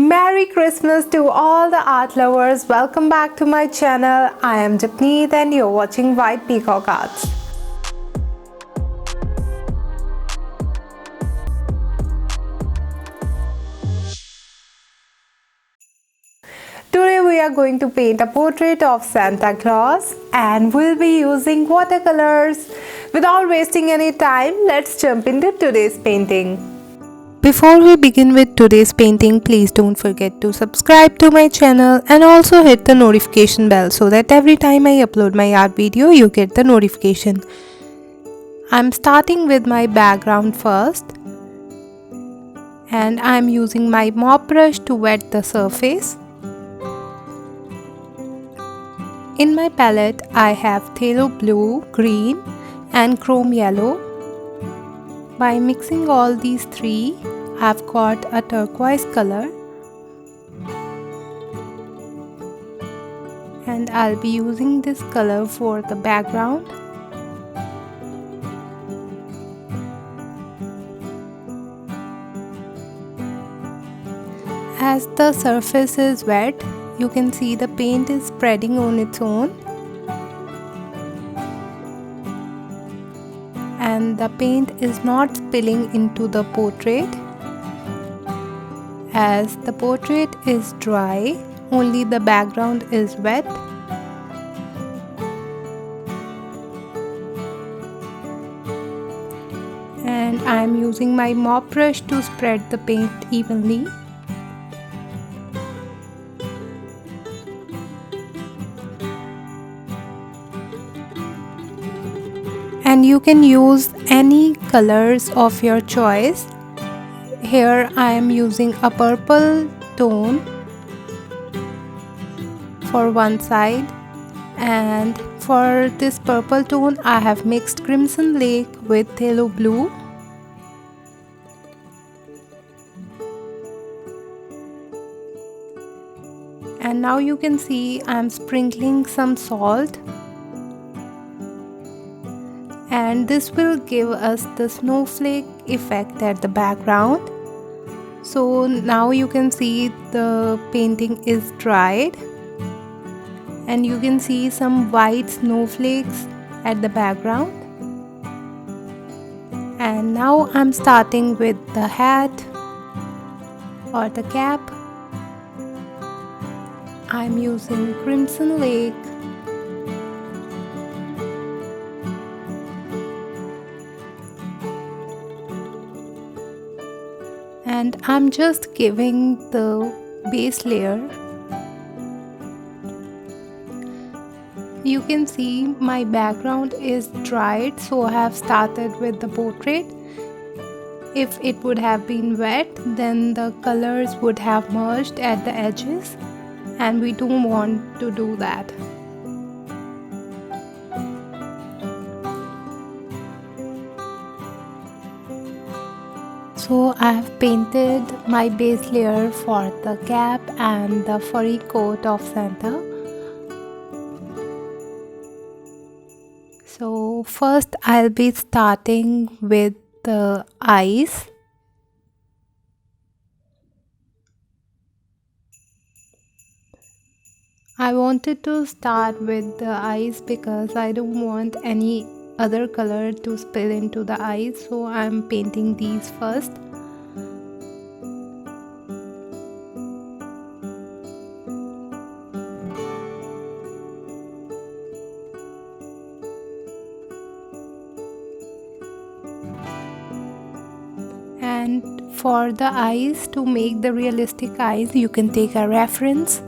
Merry Christmas to all the art lovers. Welcome back to my channel. I am Japneet and you're watching White Peacock Arts. Today we are going to paint a portrait of Santa Claus and we'll be using watercolors. Without wasting any time, let's jump into today's painting. Before we begin with today's painting, please don't forget to subscribe to my channel and also hit the notification bell so that every time I upload my art video, you get the notification. I'm starting with my background first and I'm using my mop brush to wet the surface. In my palette, I have phthalo blue, green and chrome yellow. By mixing all these three, I've got a turquoise color and I'll be using this color for the background. As the surface is wet, you can see the paint is spreading on its own. And the paint is not spilling into the portrait. As the portrait is dry, only the background is wet. And I am using my mop brush to spread the paint evenly. And you can use any colors of your choice. Here I am using a purple tone for one side, and for this purple tone I have mixed Crimson Lake with phthalo blue. And now you can see I am sprinkling some salt. And this will give us the snowflake effect at the background. So now you can see the painting is dried and you can see some white snowflakes at the background. And now I'm starting with the hat or the cap. I'm using Crimson Lake. And I'm just giving the base layer. You can see my background is dried, so I have started with the portrait. If it would have been wet, then the colors would have merged at the edges, and we don't want to do that. So I have painted my base layer for the cap and the furry coat of Santa. So first I'll be starting with the eyes. I wanted to start with the eyes because I don't want any other color to spill into the eyes, so I'm painting these first. And for the eyes, to make the realistic eyes, you can take a reference.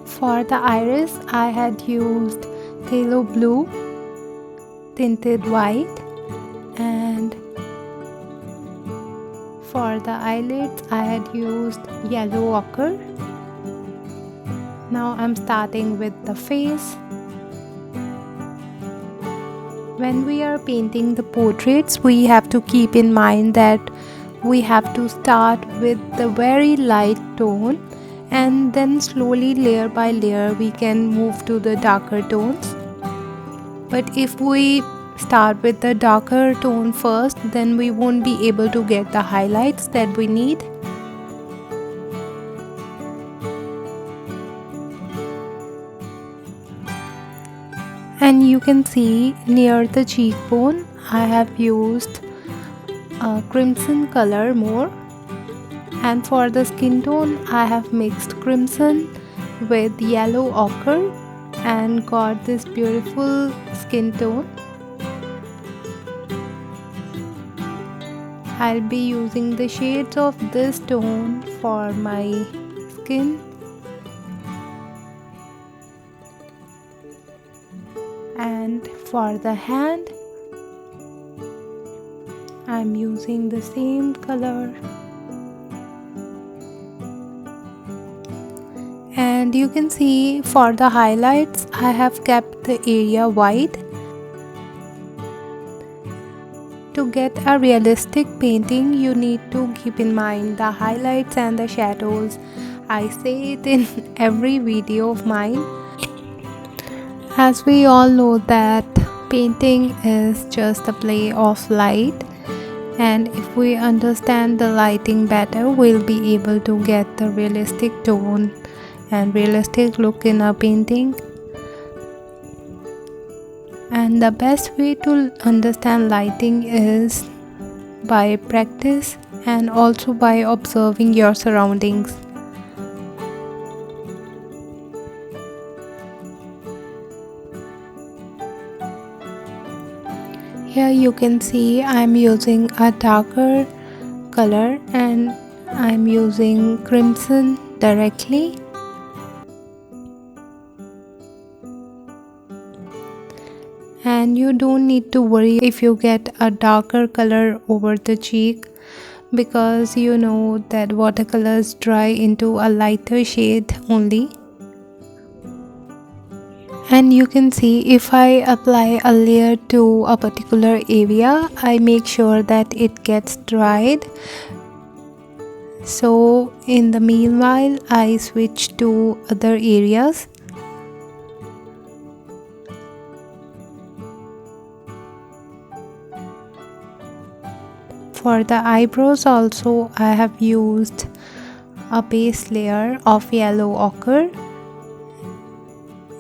For the iris, I had used phthalo blue, tinted white, and for the eyelids, I had used yellow ochre. Now I'm starting with the face. When we are painting the portraits, we have to keep in mind that we have to start with the very light tone and then slowly layer by layer we can move to the darker tones. But if we start with the darker tone first, then we won't be able to get the highlights that we need. And you can see near the cheekbone I have used a crimson color more, and for the skin tone I have mixed crimson with yellow ochre and got this beautiful skin tone. I'll be using the shades of this tone for my skin. And for the hand, I'm using the same color. And you can see for the highlights, I have kept the area white. To get a realistic painting, you need to keep in mind the highlights and the shadows. I say it in every video of mine. As we all know that painting is just a play of light, and if we understand the lighting better, we'll be able to get the realistic tone and realistic look in our painting. And the best way to understand lighting is by practice and also by observing your surroundings. Here you can see I'm using a darker color and I'm using crimson directly. And you don't need to worry if you get a darker color over the cheek, because you know that watercolors dry into a lighter shade only. And you can see if I apply a layer to a particular area, I make sure that it gets dried. So in the meanwhile, I switch to other areas. For the eyebrows also, I have used a base layer of yellow ochre.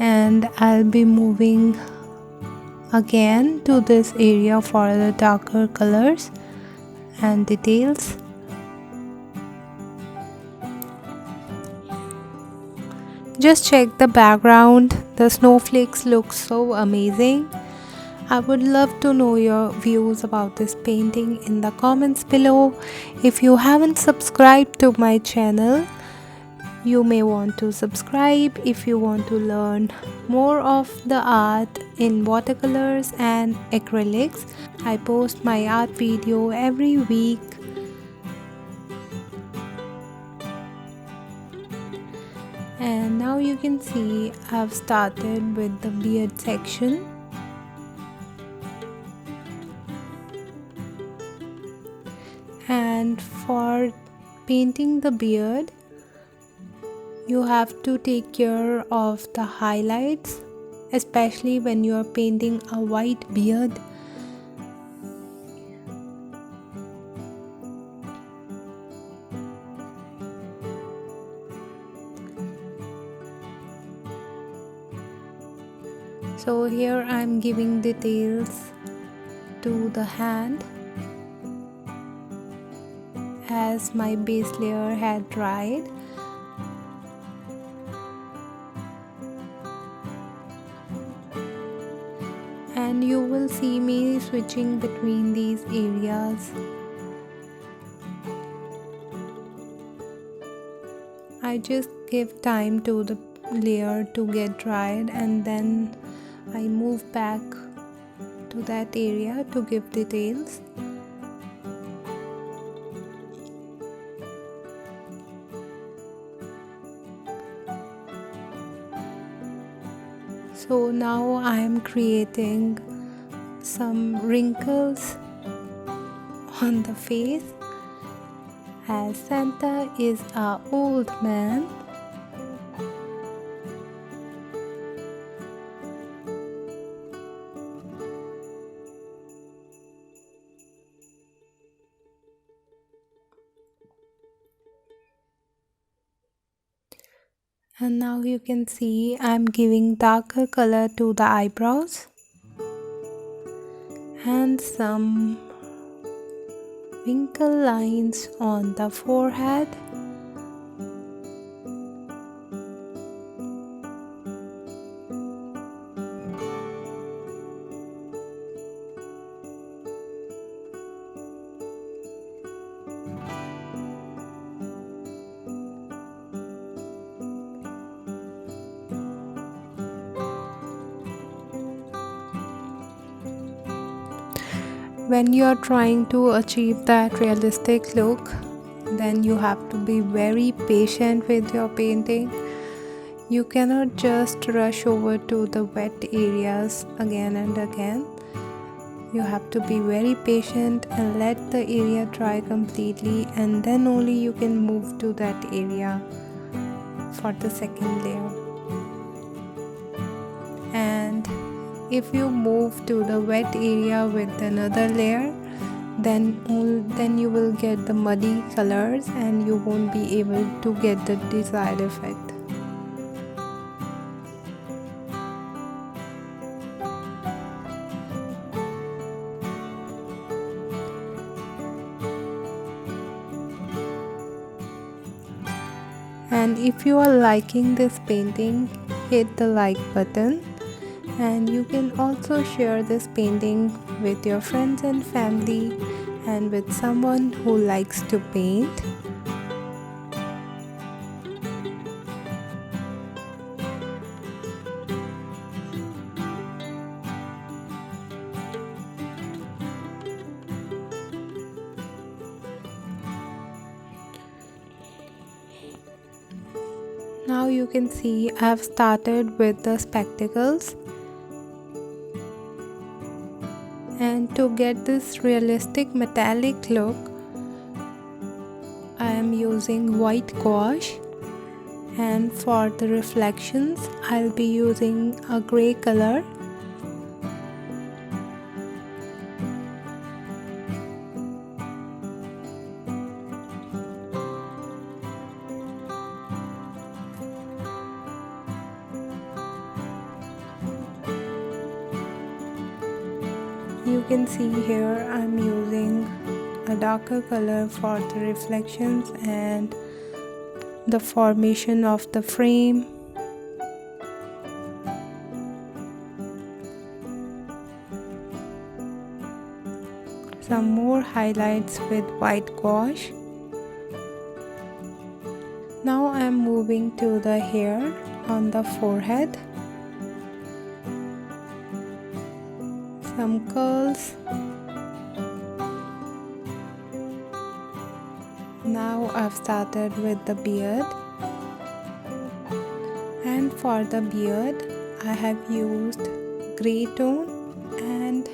And I'll be moving again to this area for the darker colors and details. Just check the background, the snowflakes look so amazing. I would love to know your views about this painting in the comments below. If you haven't subscribed to my channel, you may want to subscribe if you want to learn more of the art in watercolors and acrylics. I post my art video every week. And now you can see I've started with the beard section. And for painting the beard, you have to take care of the highlights, especially when you are painting a white beard. So here I'm giving details to the hand, as my base layer had dried. And you will see me switching between these areas. I just give time to the layer to get dried, and then I move back to that area to give details. So now I am creating some wrinkles on the face, as Santa is an old man. And now you can see I'm giving darker color to the eyebrows and some wrinkle lines on the forehead. When you are trying to achieve that realistic look, then you have to be very patient with your painting. You cannot just rush over to the wet areas again and again. You have to be very patient and let the area dry completely, and then only you can move to that area for the second layer. And if you move to the wet area with another layer, then you will get the muddy colors and you won't be able to get the desired effect. And if you are liking this painting, hit the like button. And you can also share this painting with your friends and family and with someone who likes to paint. Now you can see I've started with the spectacles. And to get this realistic metallic look, I am using white gouache, and for the reflections I'll be using a grey color. You can see here I'm using a darker color for the reflections and the formation of the frame. Some more highlights with white gouache. Now I'm moving to the hair on the forehead. Some curls. Now I've started with the beard, and for the beard I have used grey tone and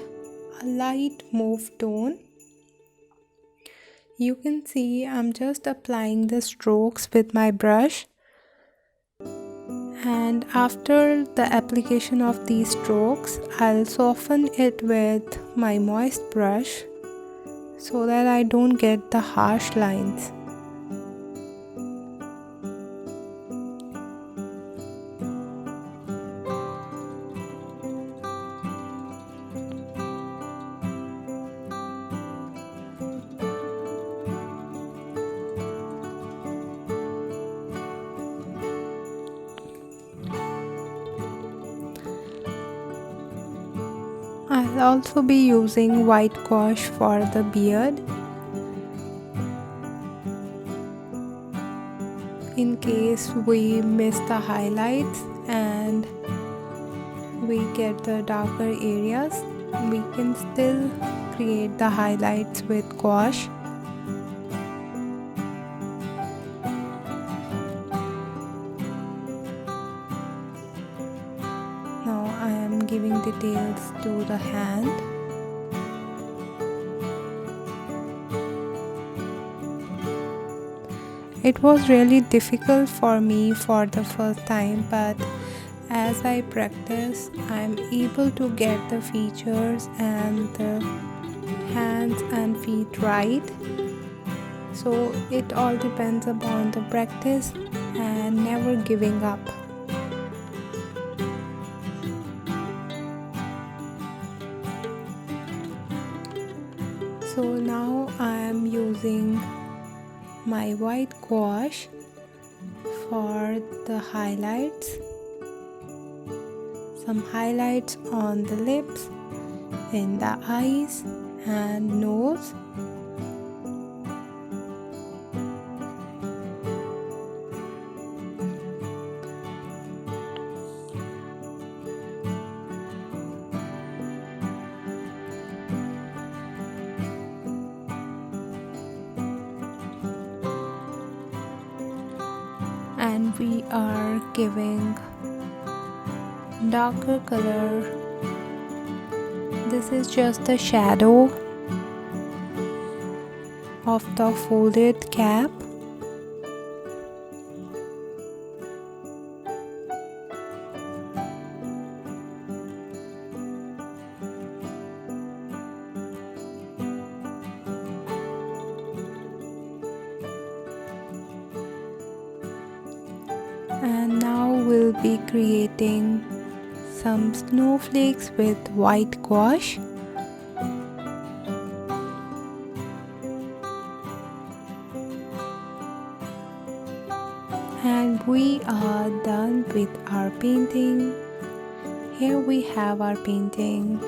a light mauve tone. You can see I'm just applying the strokes with my brush, and after the application of these strokes I'll soften it with my moist brush so that I don't get the harsh lines. I'll also be using white gouache for the beard in case we miss the highlights and we get the darker areas. We can still create the highlights with gouache. Now I am giving details to the hand. It was really difficult for me for the first time, but as I practice, I am able to get the features and the hands and feet right. So it all depends upon the practice and never giving up. So now I am using my white gouache for the highlights. Some highlights on the lips, in the eyes and nose. And we are giving darker color. This is just the shadow of the folded cap. And now we'll be creating some snowflakes with white gouache. And we are done with our painting. Here we have our painting.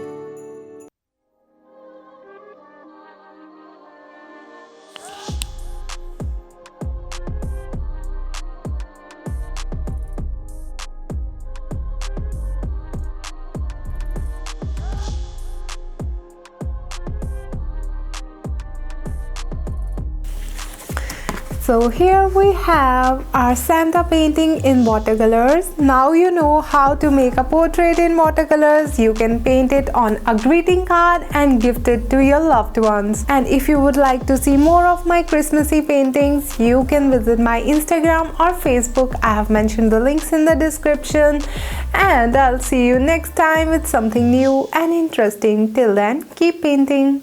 So here we have our Santa painting in watercolors. Now you know how to make a portrait in watercolors. You can paint it on a greeting card and gift it to your loved ones. And if you would like to see more of my Christmassy paintings, you can visit my Instagram or Facebook. I have mentioned the links in the description. And I'll see you next time with something new and interesting. Till then, keep painting.